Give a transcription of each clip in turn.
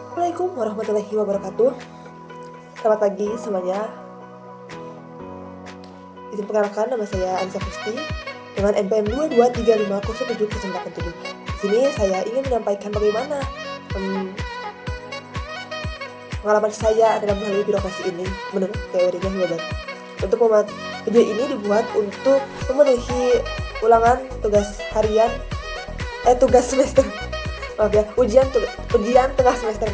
Assalamualaikum warahmatullahi wabarakatuh. Selamat pagi semuanya. Izin perkenalkan, nama saya Anissa Pusti dengan NPM 223507087. Di sini saya ingin menyampaikan bagaimana pengalaman saya dalam melalui birokrasi ini menurut teorinya Hilbert. Video ini dibuat untuk memenuhi ulangan tugas harian tugas semester. Maaf ya, ujian tengah semester,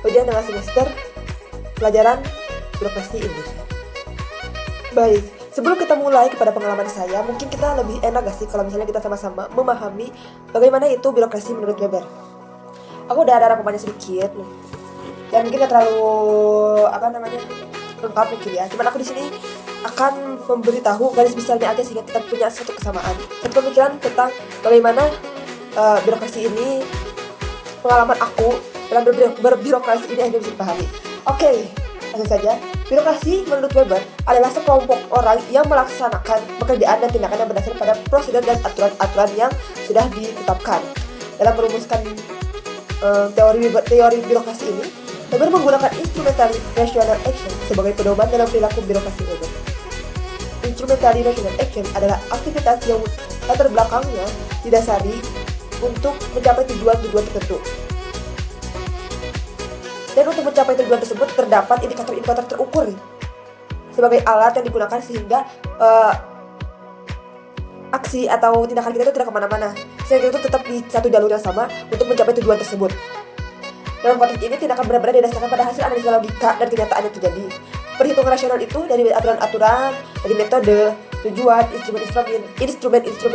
ujian tengah semester pelajaran birokrasi Indonesia. Baik, sebelum kita mulai kepada pengalaman saya, mungkin kita lebih enak gak sih kalau misalnya kita sama-sama memahami bagaimana itu birokrasi menurut Weber. Aku udah ada rangkumannya sedikit nih, dan mungkin gak terlalu lengkap mungkin ya. Cuman aku di sini akan memberitahu garis besarnya aja sehingga kita punya satu kesamaan, satu pemikiran tentang bagaimana birokrasi ini, pengalaman aku dalam berbirokrasi ini hanya bisa dipahami. Oke, langsung saja. Birokrasi menurut Weber adalah sekelompok orang yang melaksanakan pekerjaan dan tindakan yang berdasarkan pada prosedur dan aturan-aturan yang sudah ditetapkan. Dalam merumuskan teori birokrasi ini, Weber menggunakan instrumentally rational action sebagai pedoman dalam perilaku birokrasi Weber. Instrumentally rational action adalah aktivitas yang latar belakangnya didasari untuk mencapai tujuan-tujuan tertentu. Dan untuk mencapai tujuan tersebut terdapat indikator-indikator terukur sebagai alat yang digunakan sehingga aksi atau tindakan kita itu tidak kemana-mana, sehingga kita tetap di satu jalur yang sama untuk mencapai tujuan tersebut. Dalam konteks ini, tindakan benar-benar didasarkan pada hasil analisa logika dan kenyataan yang terjadi. Perhitungan rasional itu dari aturan-aturan, dari metode, tujuan, instrumen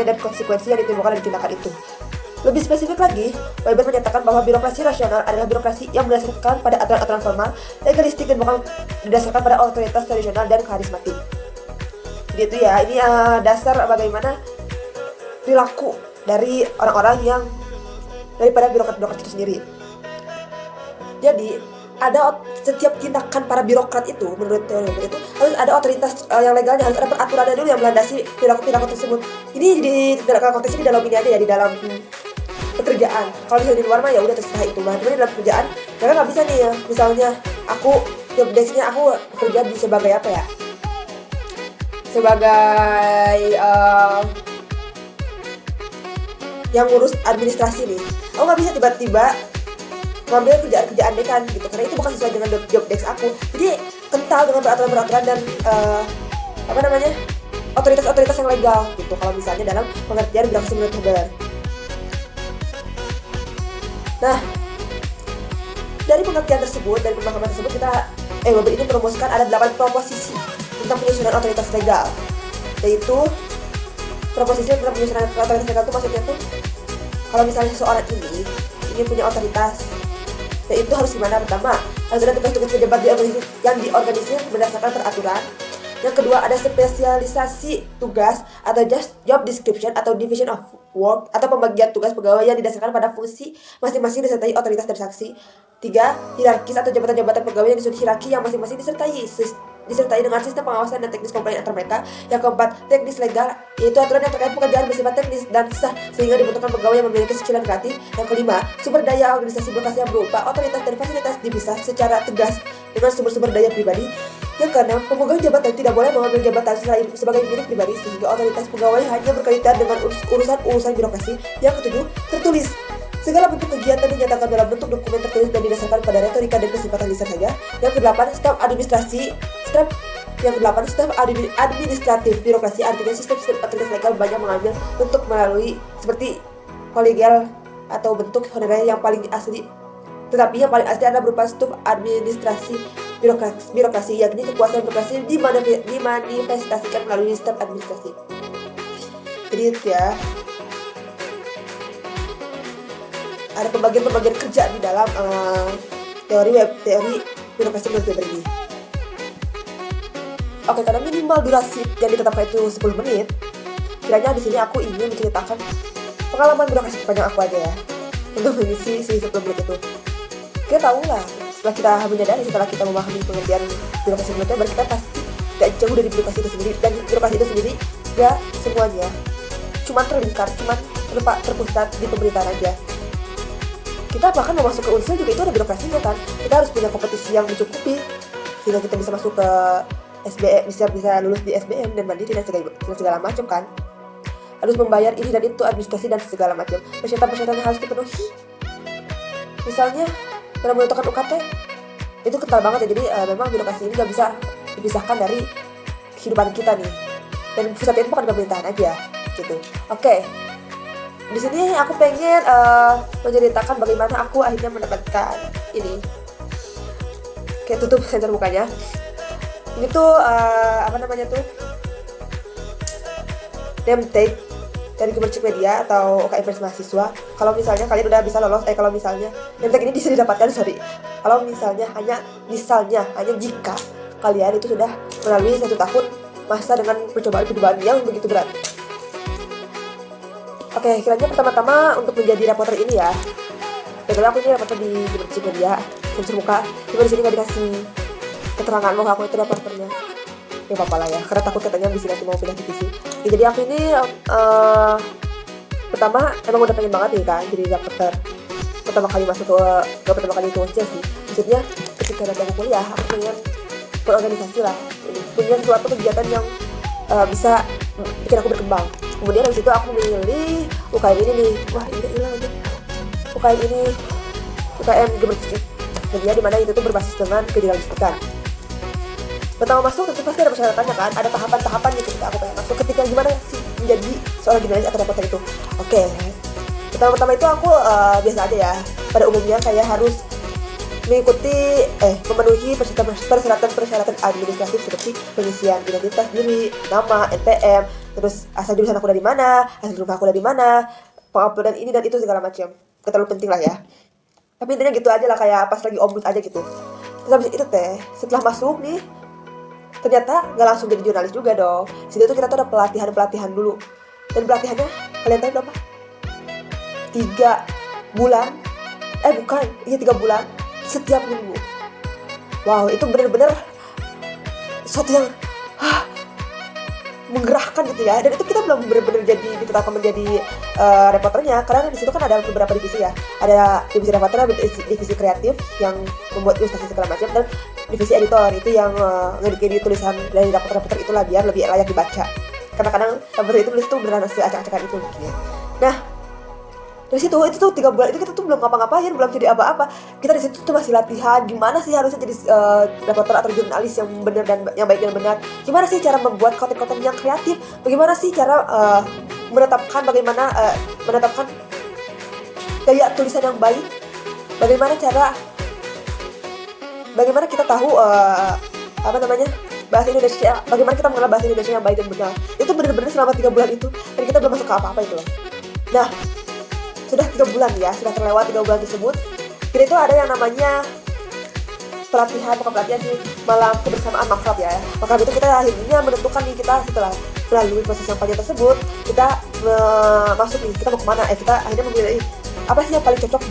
dan konsekuensi yang ditimbulkan dari tindakan itu. Lebih spesifik lagi, Weber menyatakan bahwa birokrasi rasional adalah birokrasi yang berdasarkan pada aturan-aturan formal, legalistik, dan bukan didasarkan pada otoritas tradisional dan karismatik. Jadi itu ya, ini dasar bagaimana perilaku dari orang-orang yang daripada birokrat-birokrat itu sendiri. Jadi ada setiap tindakan para birokrat itu menurut teori itu harus ada otoritas yang legalnya, harus ada peraturan dulu yang melandasi perilaku tersebut. Ini di dalam konteks ini, dalam ini aja ya, di dalam pekerjaan. Kalau misalnya di luar mah ya udah terserah itu mah. Cuma di dalam pekerjaan mereka nggak bisa nih ya. Misalnya aku job desk-nya aku kerja di sebagai apa ya? Sebagai yang ngurus administrasi nih. Aku nggak bisa tiba-tiba ngambil kerjaan dekan gitu, karena itu bukan sesuai dengan job desk aku. Jadi kental dengan peraturan-peraturan dan otoritas-otoritas yang legal gitu. Kalau misalnya dalam pengertian birokrasi menurut Weber. Nah, dari pengertian tersebut, dari pemahaman tersebut, Weber ini merumuskan ada 8 proposisi tentang penyusunan otoritas legal. Yaitu proposisi tentang penyusunan otoritas legal itu maksudnya tuh, kalau misalnya seseorang ini punya otoritas, yaitu harus gimana? Pertama, harus ada tugas-tugas pejabat yang diorganisir berdasarkan peraturan. Yang kedua, ada spesialisasi tugas atau job description atau division of work atau pembagian tugas pegawai yang didasarkan pada fungsi masing-masing disertai otoritas dan saksi. 3. Hierarkis atau jabatan-jabatan pegawai yang disusun hierarki yang masing-masing disertai dengan sistem pengawasan dan teknis komplain antar mereka. Yang keempat, teknis legal, yaitu aturan yang terkait pekerjaan bersifat teknis dan sah sehingga dibutuhkan pegawai yang memiliki kecicilan kreatif. Yang kelima, sumber daya organisasi birokrasi yang berupa otoritas dan fasilitas dipisah secara tegas dengan sumber-sumber daya pribadi. Yang keenam, pemegang jabatan tidak boleh mengambil jabatan selain sebagai milik pribadi sehingga otoritas pegawai hanya berkaitan dengan urusan birokrasi. Yang ketujuh, tertulis. Segala bentuk kegiatan dinyatakan dalam bentuk dokumen tertulis dan didasarkan pada retorika dan kesempatan lisan saja. Yang kedelapan, staf administratif birokrasi, artinya sistem otoritas legal banyak mengambil bentuk melalui seperti kolegial atau bentuk honorer yang paling asli. Tetapi yang paling asli adalah berupa staf administrasi birokrasi, yakni kekuasaan birokrasi dimanifestasikan melalui staf administrasi. Jadi itu ya, ada pembagian kerja di dalam teori birokrasi menurut Weber ini. Oke, karena minimal durasi yang ditetapkan itu 10 menit, kiranya di sini aku ingin menceritakan pengalaman birokrasi sepanjang aku aja ya, untuk mengisi 10 menit itu. Kita tahu lah, setelah kita menyadari, setelah kita memahami pengertian birokrasi menurut Weber, kita pasti gak jauh dari birokrasi itu sendiri. Dan birokrasi itu sendiri gak semuanya cuma terlingkar, cuma terpusat di pemerintahan aja. kita bahkan mau masuk ke Unsur juga itu ada birokrasinya kan. Kita harus punya kompetisi yang mencukupi sehingga kita bisa masuk ke SBM, bisa lulus di SBM dan mandiri dan segala macam kan. Harus membayar ini dan itu, administrasi dan segala macam. Persyaratan-persyaratan yang harus dipenuhi. Misalnya dalam menentukan UKT itu kental banget ya. Jadi memang birokrasi ini gak bisa dipisahkan dari kehidupan kita nih. Dan pusatnya itu bukan pemerintahan aja gitu. Oke. Di sini aku pengen menceritakan bagaimana aku akhirnya mendapatkan ini. Kayak tutup sensor mukanya. Ini tuh name tag dari Gemercik Media atau UKM Pers Mahasiswa. Kalau misalnya kalian udah bisa lolos, kalau misalnya name tag ini bisa didapatkan, kalau misalnya hanya jika kalian itu sudah melalui 1 tahun masa dengan percobaan yang begitu berat. Oke, kiranya pertama-tama untuk menjadi reporter ini ya. Betul, aku ini reporter di Gemercik Media, sensor muka. Cuma di sini nggak dikasih keterangan bahwa aku itu reporternya. Ya apa-apa lah ya, karena takut katanya bisa nanti mau pindah divisi. Ya, jadi aku ini pertama emang udah pengen banget nih kan jadi reporter. Pertama kali masuk ke pertama kali itu aja sih. Maksudnya ketika ada aku kuliah, aku pengen berorganisasi lah. Punya suatu kegiatan yang bisa bikin aku berkembang. Kemudian habis itu aku memilih UKM ini nih. Wah, ini hilang aja. UKM Gemercik Media, di mana itu tuh berbasis dengan kejurnalistikan. Pertama masuk tentu pasti ada persyaratannya kan, ada tahapan-tahapannya ketika aku pengen masuk. Ketika gimana sih menjadi seorang jurnalis atau reporter itu? Oke. Pertama itu aku biasa aja ya. Pada umumnya kayak harus mengikuti memenuhi persyaratan administratif seperti pengisian identitas diri, nama, NPM, terus asal jurusan aku dari mana, asal rumah aku dari mana, penguploadan ini dan itu segala macam. Terlalu penting lah ya. Tapi intinya gitu aja lah, kayak pas lagi omnibus aja gitu. Terus habis itu setelah masuk nih, ternyata gak langsung jadi jurnalis juga dong. Di situ tuh kita tuh ada pelatihan dulu. Dan pelatihannya kalian tahu berapa? 3 bulan. 3 bulan setiap minggu. Wow, itu bener-bener sesuatu yang menggerahkan gitu ya. Dan itu kita belum bener-bener ditetapkan menjadi reporternya, karena di situ kan ada beberapa divisi ya. Ada divisi reporter, divisi kreatif yang membuat ilustrasi segala macam, dan divisi editor itu yang ngedit tulisan dari reporter itulah biar lebih layak dibaca. Kadang-kadang reporter itu tulis tuh beneran acak-acakan itu gitu ya. Nah, dari situ itu tuh 3 bulan itu kita tuh belum ngapa-ngapain, belum jadi apa-apa. Kita di situ tuh masih latihan gimana sih harusnya jadi reporter atau jurnalis yang benar dan yang baik dan benar. Gimana sih cara membuat konten-konten yang kreatif? Bagaimana sih cara menetapkan gaya tulisan yang baik? Bagaimana kita tahu bahasa Indonesia, bagaimana kita mengenal bahasa Indonesia yang baik dan benar. Itu benar-benar selama 3 bulan itu, dan kita belum masuk ke apa-apa itu loh. Nah, sudah 3 bulan ya, sudah terlewat 3 bulan tersebut. Kita itu ada yang namanya bukan pelatihan sih, malam kebersamaan makrab ya. Makrab itu kita akhirnya menentukan nih, kita setelah melalui proses yang panjang tersebut, kita masuk nih, kita mau kemana? Kita akhirnya memilih apa sih yang paling cocok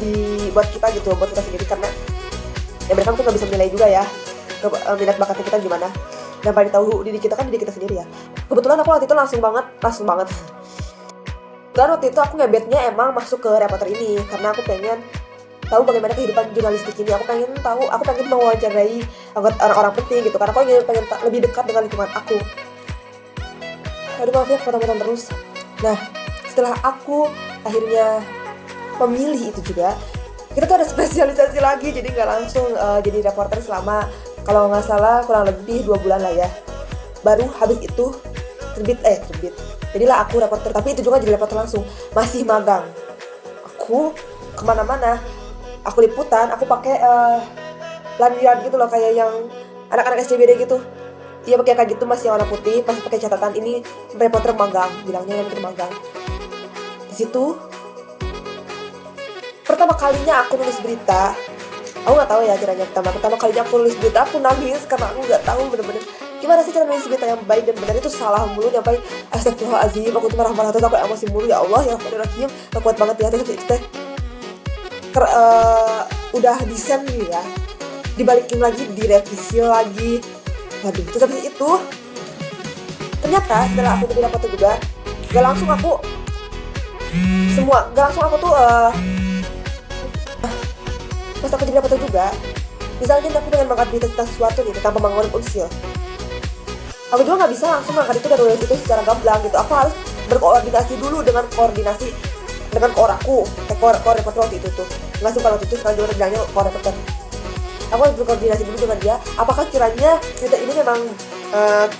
buat kita gitu, buat kita sendiri, karena ya mereka mungkin nggak bisa menilai juga ya minat bakatnya kita gimana. Dan paling tahu diri kita sendiri ya. Kebetulan aku waktu itu langsung banget. Dan waktu itu aku ngebetnya emang masuk ke reporter ini karena aku pengen tahu bagaimana kehidupan jurnalistik ini. Aku pengen mewawancarai orang-orang penting gitu, karena aku pengen lebih dekat dengan lingkungan aku. Aduh, maaf ya potong-potong terus. Nah, setelah aku akhirnya memilih itu juga, kita tuh ada spesialisasi lagi, jadi nggak langsung jadi reporter selama, kalau nggak salah kurang lebih 2 bulan lah ya. Baru habis itu terbit. Jadilah aku reporter, tapi itu juga jadi reporter langsung, masih magang. Aku kemana-mana, aku liputan, aku pakai lanyard gitu loh, kayak yang anak-anak SCBD gitu. Dia pakai kayak gitu, masih warna putih, pasti pakai catatan ini reporter magang, bilangnya reporter magang. Di situ pertama kalinya aku nulis berita, aku nggak tahu ya caranya. Pertama kalinya aku nulis berita, aku nangis karena aku nggak tahu bener-bener gimana sih cara nulis berita yang baik dan benar. Itu salah mulu, sampai astagfirullahaladzim, aku tuh marah-marah terus, aku emosi mulu, ya Allah ya Rahim, gak kuat banget ya. Terus itu udah desain gitu ya, dibalikin lagi, direvisi lagi. Waduh, terus habis itu ternyata setelah aku jadi reporter juga, gak langsung aku tuh pas aku jadi reporter juga, misalnya aku pengen mengangkat berita tentang sesuatu nih, tentang pembangunan Unsil, aku juga nggak bisa langsung mengangkat itu dan nulis itu secara gamblang gitu. Aku harus berkoordinasi dulu dengan kor aku, kor reporter waktu itu tuh, nggak suka waktu itu, sekarang juga bilangnya kor reporter. Aku harus berkoordinasi dulu dengan dia, apakah kiranya berita ini memang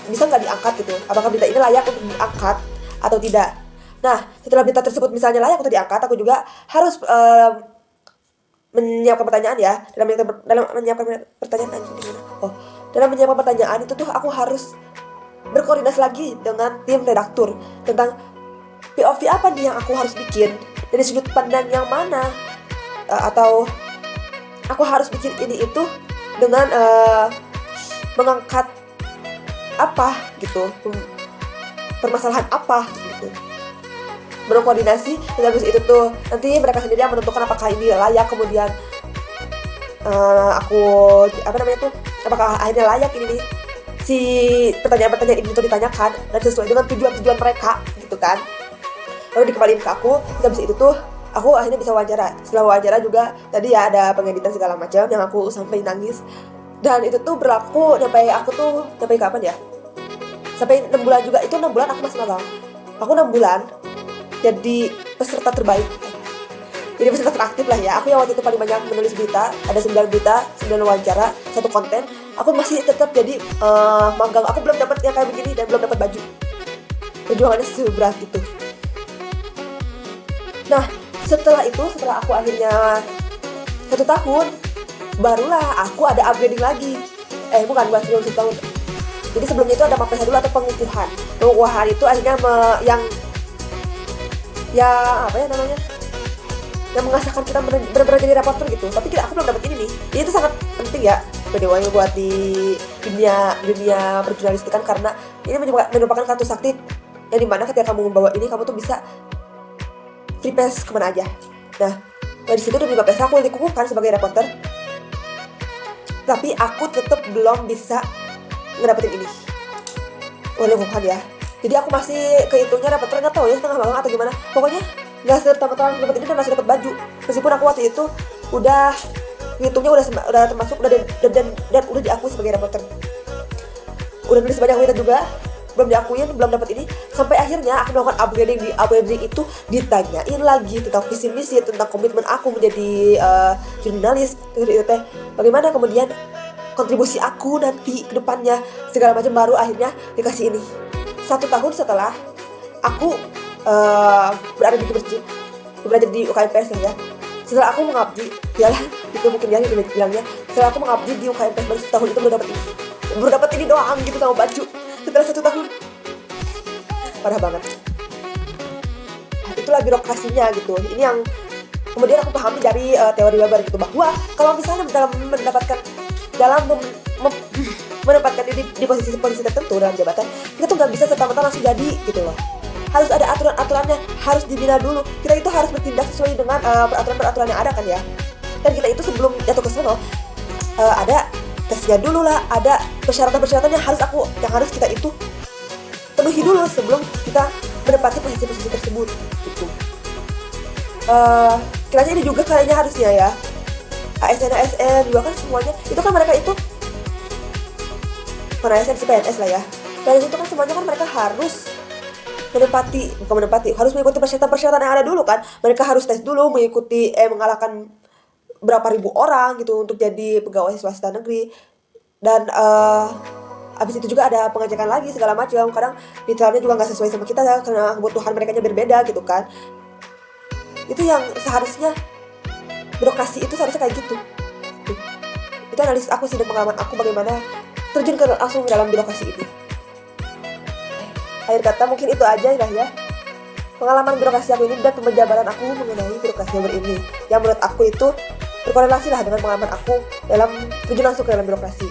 bisa nggak diangkat gitu, apakah berita ini layak untuk diangkat atau tidak. Nah, setelah berita tersebut misalnya layak untuk diangkat, aku juga harus menyiapkan pertanyaan ya. Dalam menyiapkan pertanyaan dalam menyiapkan pertanyaan itu tuh aku harus berkoordinasi lagi dengan tim redaktur tentang POV apa nih yang aku harus bikin, dari sudut pandang yang mana, atau aku harus bikin ini itu dengan mengangkat apa gitu, permasalahan apa gitu. Berkoordinasi, dan habis itu tuh nanti mereka sendiri yang menentukan apakah ini layak, kemudian apakah akhirnya layak ini nih si pertanyaan-pertanyaan ini tuh ditanyakan dan sesuai dengan tujuan mereka gitu kan. Lalu dikembaliin ke aku, dan habis itu tuh aku akhirnya bisa wawancara. Setelah wawancara juga tadi ya ada pengeditan segala macam yang aku sampai nangis, dan itu tuh berlaku sampai kapan ya, sampai 6 bulan juga. Itu 6 bulan aku masih magang, aku 6 bulan jadi peserta terbaik, jadi peserta teraktif lah ya. Aku yang waktu itu paling banyak menulis berita, ada 9 berita, 9 wawancara, 1 konten. Aku masih tetap jadi magang. Aku belum dapat yang kayak begini dan belum dapat baju. Perjuangannya seberat itu. Nah, setelah aku akhirnya 1 tahun, barulah aku ada upgrading lagi. Bukan 1 tahun. Jadi sebelumnya itu ada mapesa dulu atau pengukuhan. Pengukuhan itu akhirnya yang mengasahkan kita benar-benar jadi reporter gitu. Tapi aku belum dapat ini nih. Ini tuh sangat penting ya, by buat di dunia perjurnalistikan, karena ini merupakan kartu sakti yang dimana ketika kamu membawa ini, kamu tuh bisa free pass kemana aja. Nah, dari situ demi mapesa aku dikukuhkan sebagai reporter, tapi aku tetap belum bisa ngedapetin ini. Dikukuhkan ya. Jadi aku masih kehitungnya reporter, nggak tahu ya setengah magang atau gimana. Pokoknya nggak serta-merta dapat ini dan masih dapat baju. Meskipun aku waktu itu udah hitungnya udah termasuk dan udah diakui sebagai reporter. Udah nulis banyak berita juga, belum diakuin, belum dapat ini. Sampai akhirnya aku melakukan upgrading. Di upgrading itu ditanyain lagi tentang visi misi, tentang komitmen aku menjadi jurnalis, bagaimana kemudian kontribusi aku nanti ke depannya segala macam. Baru akhirnya dikasih ini 1 tahun setelah aku berada di masjid, belajar di UKMPS ya. Setelah aku mengabdi, ya itu mungkin ya bilangnya, setelah aku mengabdi di UKMPS baru 1 tahun itu baru dapat ini doang gitu sama baju. Setelah 1 tahun, parah banget. Itulah birokrasinya gitu. Ini yang kemudian aku pahami dari teori Weber gitu, bahwa kalau misalnya menempatkan diri di posisi tertentu dalam jabatan, kita tuh nggak bisa serta-merta langsung jadi gitu loh. Harus ada aturan-aturannya, harus dibina dulu. Kita itu harus bertindak sesuai dengan peraturan-peraturan yang ada kan ya. Dan kita itu sebelum jatuh ke sana ada tesnya dulu lah, ada persyaratan-persyaratan yang harus kita itu penuhi dulu sebelum kita menempati posisi-posisi tersebut gitu. Kiranya ini juga kayaknya harusnya ya, ASN juga kan semuanya itu kan mereka itu ASN PNS lah ya. Dan itu kan semuanya kan mereka harus harus mengikuti persyaratan yang ada dulu kan. Mereka harus tes dulu, mengalahkan berapa ribu orang gitu untuk jadi pegawai swasta negeri. Dan abis itu juga ada pengecekan lagi segala macam. Kadang detailnya juga nggak sesuai sama kita ya, karena kebutuhan mereka berbeda gitu kan. Itu yang seharusnya birokrasi itu seharusnya kayak gitu. Itu analisis aku sih dan pengalaman aku bagaimana terjun langsung dalam birokrasi ini. Akhir kata mungkin itu aja lah ya, pengalaman birokrasi aku ini dan penjabaran aku mengenai birokrasi Weber ini, yang menurut aku itu berkorelasi lah dengan pengalaman aku dalam terjun langsung ke dalam birokrasi.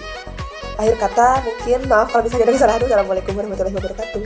Akhir kata mungkin maaf kalau misalnya ada kesalahan. Assalamualaikum warahmatullahi wabarakatuh.